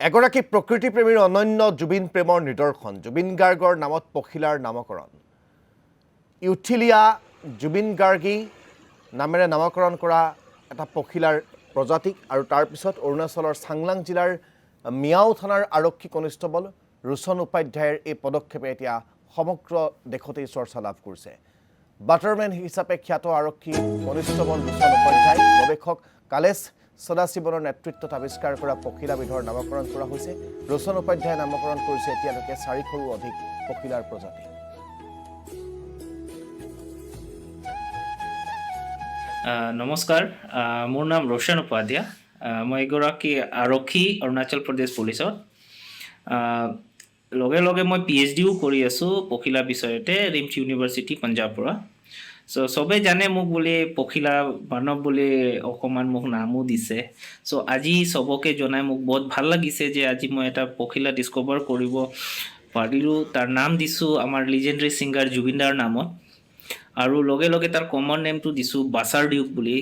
এগৰাকী প্ৰকৃতিপ্ৰেমীৰ অনন্য জুবিন প্ৰেমৰ নিদৰ্শন জুবিন গাৰ্গৰ নামত পখিলাৰ নামকৰণ ইউথিলিয়া জুবিন গাৰ্গী নামেৰে নামকৰণ কৰা এটা পখিলাৰ প্ৰজাতিক আৰু তাৰ পিছত অৰুণাচলৰ চাংলাং জিলাৰ মিয়াও থানাৰ আৰক্ষী কনিষ্টবল ৰোশন উপাধ্যায়ৰ এই পদক্ষেপে এতিয়া সমগ্ৰ দেশতেই চৰ্চা লাভ কৰিছে বাটাৰমেন হিচাপে খ্যাত আৰক্ষী কনিষ্টবল ৰোশন উপাধ্যায় গৱেষক কালেশ সদাশিৱনৰ নেতৃত্বত আৱিষ্কাৰ কৰা পখিলাবিধৰ নামকৰণ কৰা হৈছে ৰোশন উপাধ্যায়ে নামকৰণ কৰিছে এতিয়ালৈকে 400ৰো অধিক পখিলাৰ প্ৰজাতি নমস্কাৰ মোৰ নাম ৰোশন উপাধ্যায় মই এগৰাকী আৰক্ষী অৰুণাচল প্ৰদেশ পুলিচত লগে লগে মই PhDও কৰি আছোঁ পখিলা বিষয়তে ৰিমছ ইউনিভাৰ্চিটি পঞ্জাৱৰ পৰা সবে জানে মোক বুলি পখিলা মানৱ বুলি অকমান মোক নামো দিছে আজি সবকে জনাই মোক বহুত ভাল লাগিছে যে আজি মই এটা পখিলা ডিস্কভাৰ কৰিব পাৰিলোঁ তাৰ নাম দিছোঁ আমাৰ লিজেণ্ডাৰী সিংগাৰ জুবিনদাৰ নামত আৰু লগে লগে তাৰ কমন নেমটো দিছোঁ বাছাৰ ডিউক বুলি